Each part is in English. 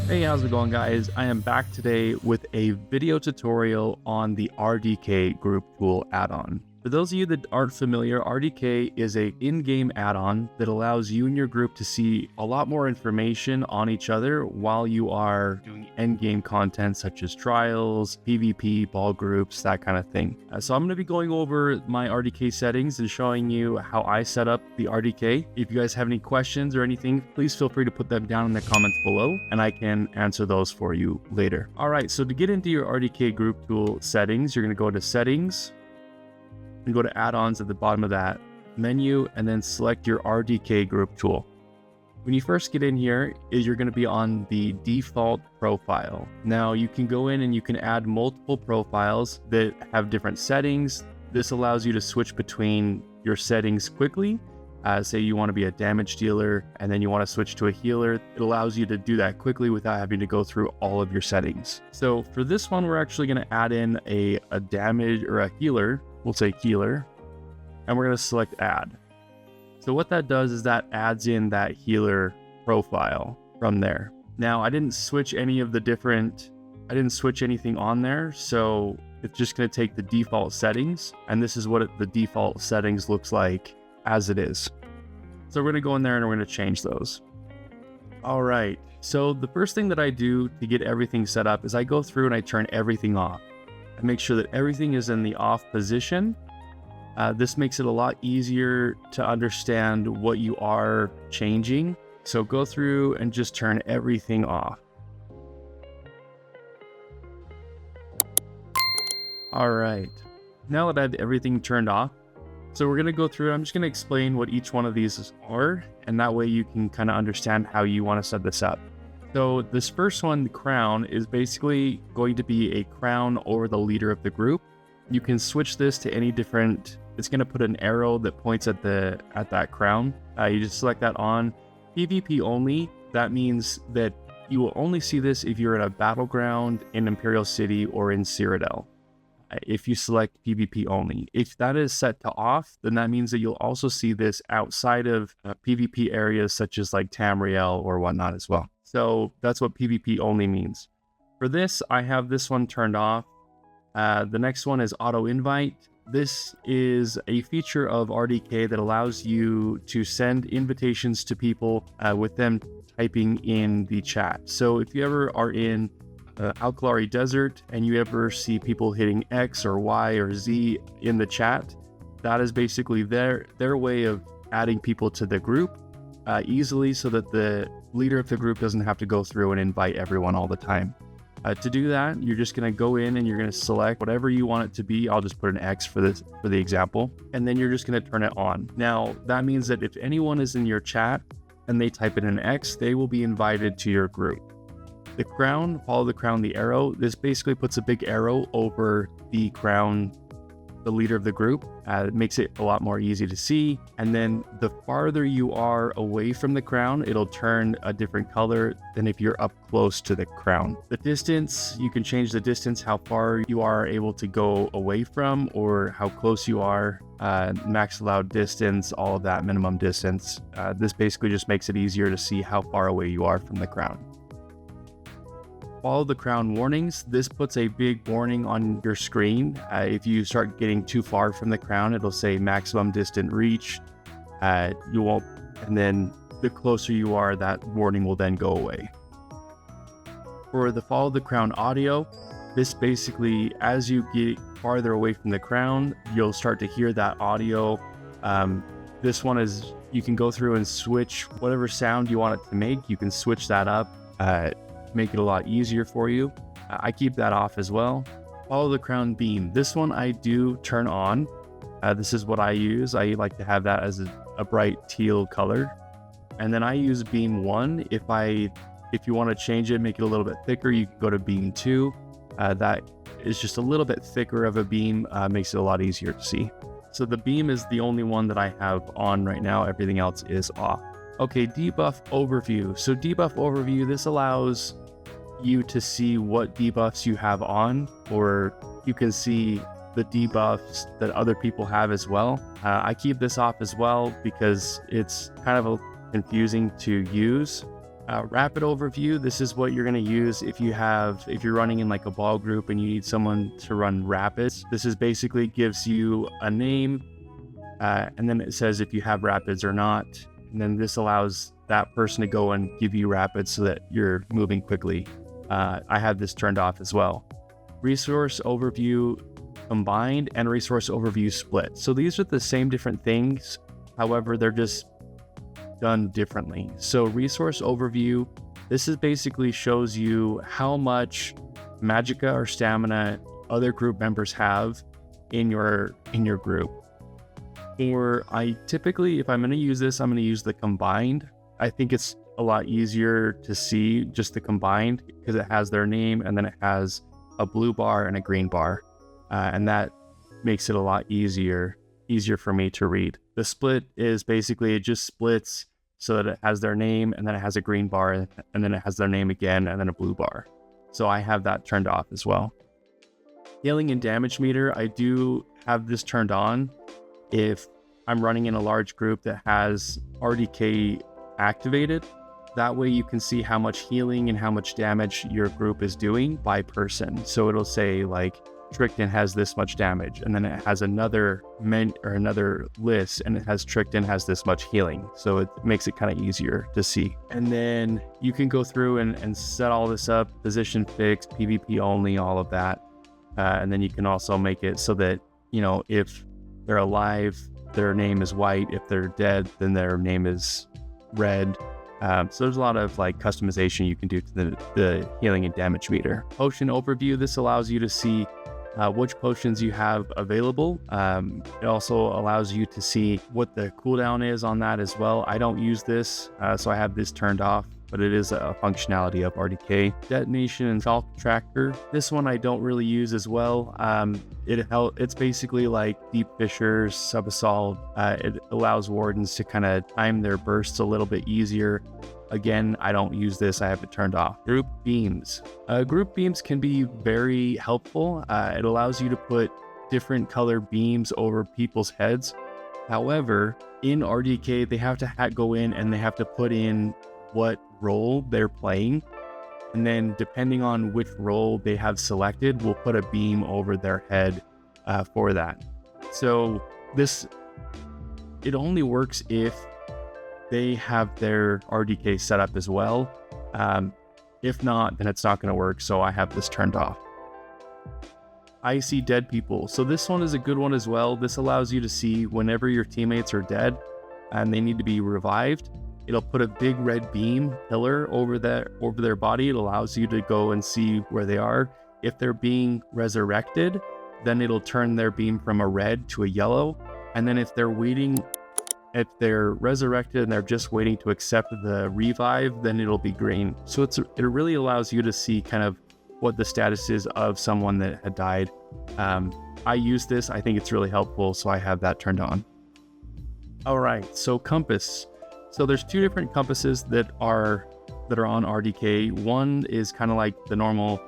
Hey, how's it going, guys? I am back today with a video tutorial on the RDK group tool add-on. For those of you that aren't familiar, RDK is an in-game add-on that allows you and your group to see a lot more information on each other while you are doing end-game content such as trials, PvP, ball groups, that kind of thing. So I'm going to be going over my RDK settings and showing you how I set up the RDK. If you guys have any questions or anything, please feel free to put them down in the comments below and I can answer those for you later. All right, so to get into your RDK group tool settings, you're going to go to settings and go to add-ons at the bottom of that menu and then select your RDK group tool. When you first get in here, you're going to be on the default profile. Now you can go in and you can add multiple profiles that have different settings. This allows you to switch between your settings quickly. Say you want to be a damage dealer and then you want to switch to a healer. It allows you to do that quickly without having to go through all of your settings. So for this one, we're actually going to add in a damage or a healer. We'll say healer, and we're going to select add. So what that does is that adds in that healer profile from there. Now I didn't switch anything on there, so it's just going to take the default settings, and this is what the default settings looks like as it is. So we're going to go in there and we're going to change those. All right, so the first thing that I do to get everything set up is I go through and I turn everything off. I make sure that everything is in the off position. This makes it a lot easier to understand what you are changing. So go through and just turn everything off. All right, now that I have everything turned off, so we're going to go through, I'm just going to explain what each one of these are, and that way you can kind of understand how you want to set this up. So this first one, the crown, is basically going to be a crown over the leader of the group. You can switch this to any different, it's going to put an arrow that points at that crown. You just select that on. PvP only, that means that you will only see this if you're in a battleground in Imperial City or in Cyrodiil. If you select PvP only. If that is set to off, then that means that you'll also see this outside of PvP areas such as like Tamriel or whatnot as well. So that's what PvP only means. For this, I have this one turned off. The next one is auto invite. This is a feature of RDK that allows you to send invitations to people with them typing in the chat. So if you ever are in Alkalari Desert and you ever see people hitting X or Y or Z in the chat, that is basically their way of adding people to the group easily so that the leader of the group doesn't have to go through and invite everyone all the time. To do that, you're just going to go in and you're going to select whatever you want it to be. I'll just put an X for the example, and then you're just going to turn it on. Now that means that if anyone is in your chat and they type in an X, they will be invited to your group. The crown, follow the crown, the arrow. This basically puts a big arrow over the crown, the leader of the group. It makes it a lot more easy to see. And then the farther you are away from the crown, it'll turn a different color than if you're up close to the crown. The distance, you can change the distance, how far you are able to go away from or how close you are. Max allowed distance, all of that, minimum distance. This basically just makes it easier to see how far away you are from the crown. Follow the crown warnings. This puts a big warning on your screen. If you start getting too far from the crown, it'll say maximum distant reach. You won't, and then the closer you are, that warning will then go away. For the follow the crown audio, this basically, as you get farther away from the crown, you'll start to hear that audio. This one is, you can go through and switch whatever sound you want it to make. You can switch that up. Make it a lot easier for you. I keep that off as well. Follow the crown beam. This one I do turn on. This is what I use. I like to have that as a bright teal color. And then I use beam 1. If you want to change it, make it a little bit thicker, you can go to beam 2. That is just a little bit thicker of a beam, makes it a lot easier to see. So the beam is the only one that I have on right now. Everything else is off. Okay, debuff overview. So debuff overview, this allows you to see what debuffs you have on, or you can see the debuffs that other people have as well. I keep this off as well because it's kind of confusing to use. Rapid overview, this is what you're going to use if you're running in like a ball group and you need someone to run rapids. This is basically gives you a name, and then it says if you have rapids or not. And then this allows that person to go and give you rapids so that you're moving quickly. I have this turned off as well. Resource overview combined and resource overview split. So these are the same different things. However, they're just done differently. So resource overview, this is basically shows you how much magicka or stamina other group members have in your group. Or I typically, if I'm going to use this, I'm going to use the combined. I think it's a lot easier to see just the combined because it has their name and then it has a blue bar and a green bar, and that makes it a lot easier for me to read. The split is basically it just splits so that it has their name and then it has a green bar and then it has their name again and then a blue bar. So I have that turned off as well. Healing and damage meter, I do have this turned on if I'm running in a large group that has RDK activated. That way you can see how much healing and how much damage your group is doing by person. So it'll say like Trickton has this much damage, and then it has another list and it has Trickton has this much healing. So it makes it kind of easier to see. And then you can go through and set all this up, position fixed, PvP only, all of that. And then you can also make it so that, you know, if they're alive, their name is white. If they're dead, then their name is red. So there's a lot of like customization you can do to the healing and damage meter. Potion overview, this allows you to see which potions you have available. It also allows you to see what the cooldown is on that as well. I don't use this, so I have this turned off, but it is a functionality of RDK. Detonation and Chalk Tracker. This one I don't really use as well. It's basically like Deep Fissures, Sub-Assault. It allows wardens to kind of time their bursts a little bit easier. Again, I don't use this, I have it turned off. Group beams. Group beams can be very helpful. It allows you to put different color beams over people's heads. However, in RDK, they have to go in and they have to put in what role they're playing. And then depending on which role they have selected, we'll put a beam over their head for that. So it only works if they have their RDK set up as well. If not, then it's not going to work. So I have this turned off. I see dead people. So this one is a good one as well. This allows you to see whenever your teammates are dead and they need to be revived. It'll put a big red beam pillar over their body. It allows you to go and see where they are. If they're being resurrected, then it'll turn their beam from a red to a yellow. And then if they're resurrected and they're just waiting to accept the revive, then it'll be green. So it really allows you to see kind of what the status is of someone that had died. I use this, I think it's really helpful, so I have that turned on. All right, so compass. So there's two different compasses that are on RDK. One is kind of like the normal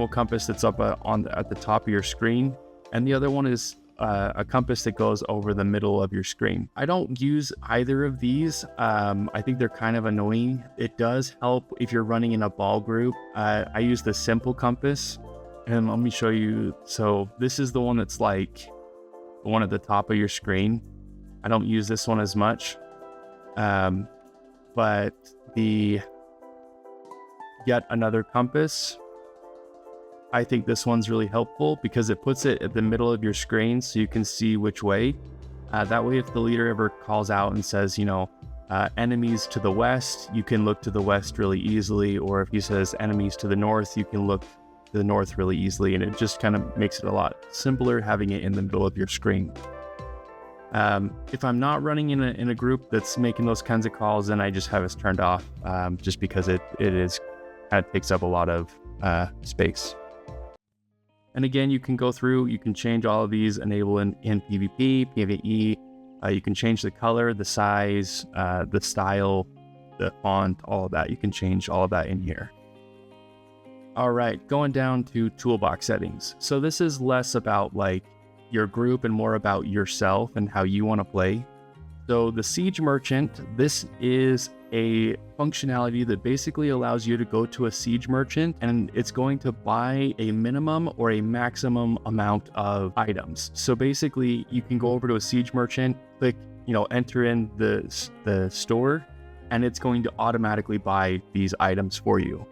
compass that's up at the top of your screen, and the other one is a compass that goes over the middle of your screen. I don't use either of these. I think they're kind of annoying. It does help if you're running in a ball group. I use the simple compass, and let me show you. So this is the one that's like the one at the top of your screen. I don't use this one as much, but yet another compass, I think this one's really helpful because it puts it at the middle of your screen so you can see which way. That way, if the leader ever calls out and says, enemies to the west, you can look to the west really easily. Or if he says enemies to the north, you can look to the north really easily. And it just kind of makes it a lot simpler having it in the middle of your screen. If I'm not running in a group that's making those kinds of calls, then I just have it turned off, just because it kind of takes up a lot of space. And again, you can go through, you can change all of these, enable in PvP, PvE. You can change the color, the size, the style, the font, all of that. You can change all of that in here. All right, going down to toolbox settings. So this is less about like your group and more about yourself and how you want to play. So the Siege Merchant, this is a functionality that basically allows you to go to a Siege Merchant and it's going to buy a minimum or a maximum amount of items. So basically you can go over to a Siege Merchant, click, enter in the store, and it's going to automatically buy these items for you.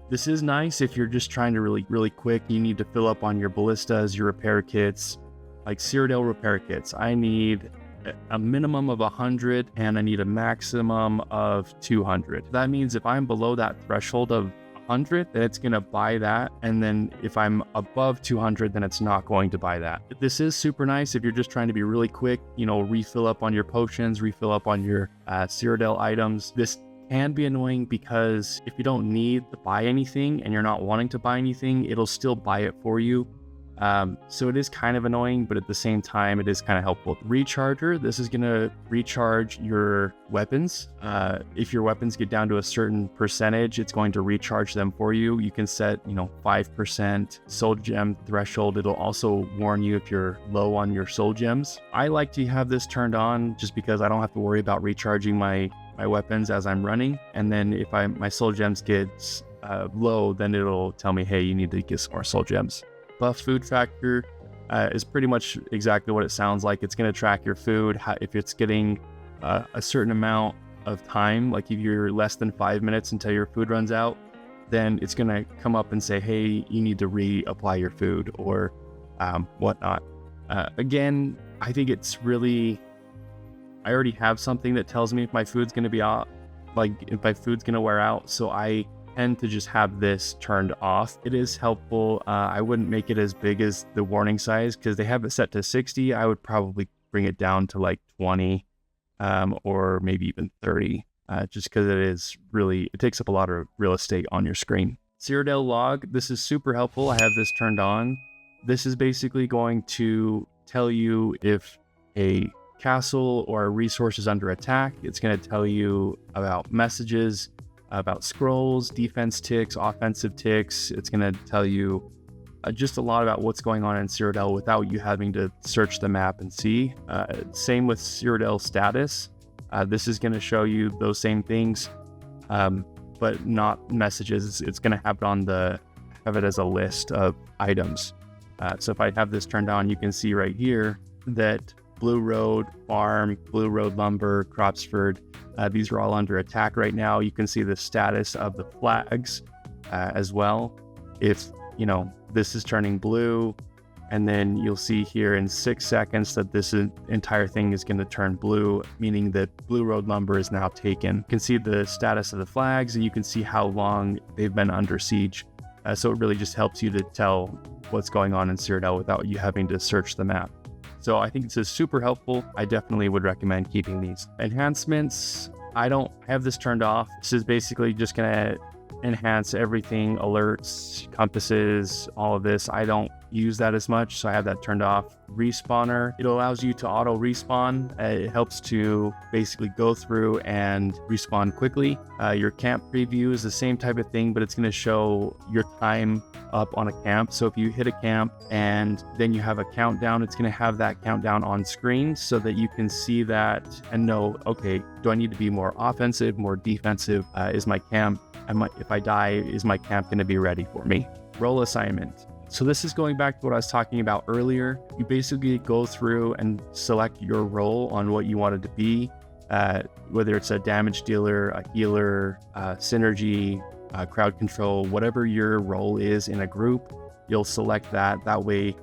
This is nice if you're just trying to really quick, you need to fill up on your ballistas, your repair kits, like Cyrodiil repair kits. I need a minimum of 100 and I need a maximum of 200. That means if I'm below that threshold of 100, then it's going to buy that. And then if I'm above 200, then it's not going to buy that. This is super nice if you're just trying to be really quick, refill up on your potions, refill up on your Cyrodiil items. This can be annoying because if you don't need to buy anything and you're not wanting to buy anything, it'll still buy it for you. So it is kind of annoying, but at the same time, it is kind of helpful. Recharger, this is going to recharge your weapons. If your weapons get down to a certain percentage, it's going to recharge them for you. You can set, 5% soul gem threshold. It'll also warn you if you're low on your soul gems. I like to have this turned on just because I don't have to worry about recharging my weapons as I'm running. And then if my soul gems get low, then it'll tell me, hey, you need to get some more soul gems. Buff food factor is pretty much exactly what it sounds like. It's going to track your food. If it's getting a certain amount of time, like if you're less than 5 minutes until your food runs out, then it's going to come up and say, hey, you need to reapply your food or whatnot. Again, I think it's really, I already have something that tells me if my food's going to be out, like if my food's going to wear out. So I tend to just have this turned off. It is helpful. I wouldn't make it as big as the warning size because they have it set to 60. I would probably bring it down to like 20 or maybe even 30 just because it takes up a lot of real estate on your screen. Cyrodiil log, this is super helpful. I have this turned on. This is basically going to tell you if a castle or a resource is under attack. It's going to tell you about messages, about scrolls, defense ticks, offensive ticks. It's going to tell you just a lot about what's going on in Cyrodiil without you having to search the map and see. Same with Cyrodiil status. This is going to show you those same things, but not messages. It's going to have it as a list of items. So if I have this turned on, you can see right here that Blue Road Farm, Blue Road Lumber, Cropsford, these are all under attack right now. You can see the status of the flags as well. If, this is turning blue, and then you'll see here in 6 seconds that this entire thing is going to turn blue, meaning that Blue Road Lumber is now taken. You can see the status of the flags, and you can see how long they've been under siege. So it really just helps you to tell what's going on in Cyrodiil without you having to search the map. So I think this is super helpful. I definitely would recommend keeping these. Enhancements, I don't have this turned off. This is basically just gonna enhance everything, alerts, compasses, all of this. I don't use that as much, so I have that turned off. Respawner, it allows you to auto respawn. It helps to basically go through and respawn quickly. Your camp preview is the same type of thing, but it's going to show your time up on a camp. So if you hit a camp and then you have a countdown, it's going to have that countdown on screen so that you can see that and know, okay, do I need to be more offensive, more defensive? Is my camp, if I die, is my camp going to be ready for me? Role assignment. So this is going back to what I was talking about earlier. You basically go through and select your role on what you want it to be, whether it's a damage dealer, a healer, synergy, crowd control, whatever your role is in a group, you'll select that. That way,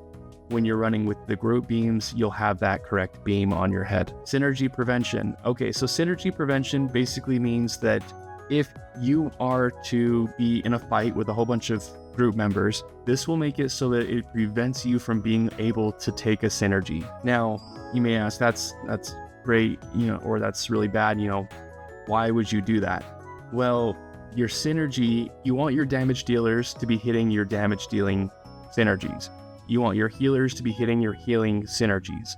when you're running with the group beams, you'll have that correct beam on your head. Synergy prevention. Okay, so synergy prevention basically means that if you are to be in a fight with a whole bunch of group members, this will make it so that it prevents you from being able to take a synergy. Now, you may ask, that's great, or that's really bad, why would you do that? Well, your synergy, you want your damage dealers to be hitting your damage dealing synergies. You want your healers to be hitting your healing synergies.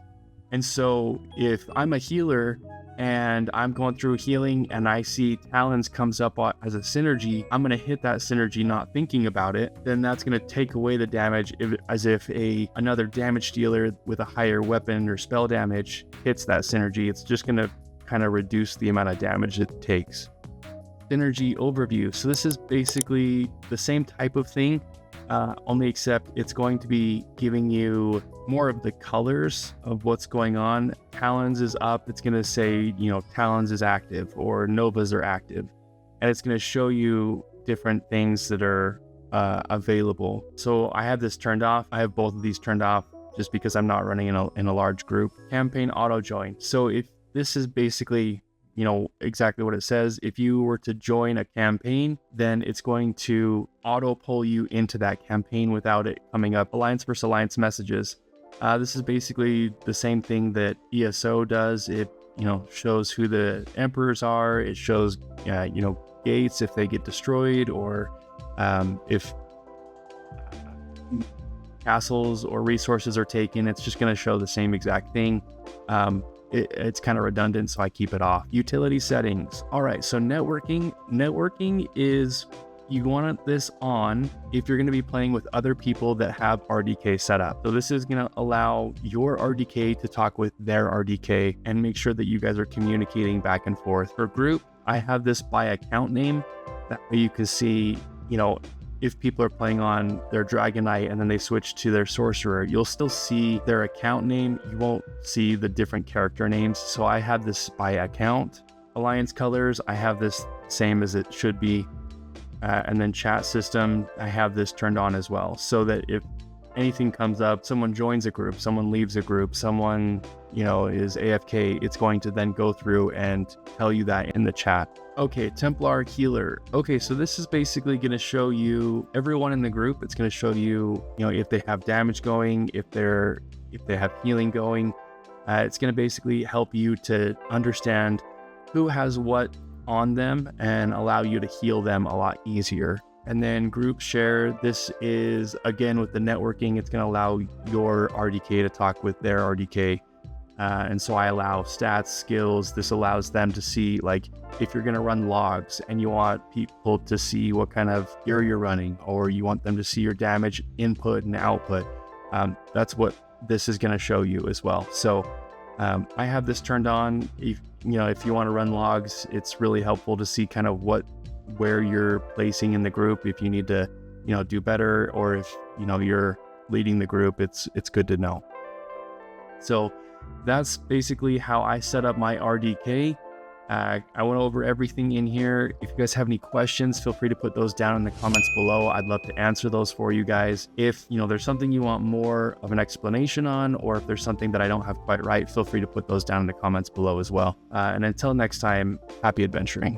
And so if I'm a healer and I'm going through healing and I see Talons comes up as a synergy, I'm going to hit that synergy not thinking about it. Then that's going to take away the damage as if another damage dealer with a higher weapon or spell damage hits that synergy. It's just going to kind of reduce the amount of damage it takes. Synergy overview. So this is basically the same type of thing, only except it's going to be giving you more of the colors of what's going on. Talons is up, it's going to say, Talons is active or Novas are active, and it's going to show you different things that are available. So I have this turned off. I have both of these turned off just because I'm not running in a large group. Campaign auto join. So if this is basically exactly what it says. If you were to join a campaign, then it's going to auto pull you into that campaign without it coming up. Alliance versus Alliance messages. This is basically the same thing that ESO does. It shows who the emperors are. It shows gates if they get destroyed, or if castles or resources are taken. It's just going to show the same exact thing. It's kind of redundant, so I keep it off. Utility settings. All right, so networking. Networking is, you want this on if you're going to be playing with other people that have RDK set up. So this is going to allow your RDK to talk with their RDK and make sure that you guys are communicating back and forth. For group, I have this by account name. That way you can see, if people are playing on their Dragon Knight and then they switch to their Sorcerer, you'll still see their account name. You won't see the different character names. So I have this by account. Alliance colors, I have this same as it should be. And then chat system, I have this turned on as well. So that if anything comes up, someone joins a group, someone leaves a group, someone, is AFK, it's going to then go through and tell you that in the chat. Okay, Templar healer. Okay, so this is basically going to show you everyone in the group. It's going to show you, if they have damage going, if they have healing going. It's going to basically help you to understand who has what on them and allow you to heal them a lot easier. And then group share. This is, again, with the networking, it's going to allow your RDK to talk with their RDK. And so I allow stats, skills. This allows them to see, like, if you're going to run logs and you want people to see what kind of gear you're running, or you want them to see your damage input and output, that's what this is going to show you as well. So I have this turned on. If you want to run logs, it's really helpful to see kind of where you're placing in the group. If you need to, do better, or if, you're leading the group, it's good to know. So that's basically how I set up my RDK. I went over everything in here. If you guys have any questions, feel free to put those down in the comments below. I'd love to answer those for you guys. If there's something you want more of an explanation on, or if there's something that I don't have quite right, feel free to put those down in the comments below as well. And until next time, happy adventuring.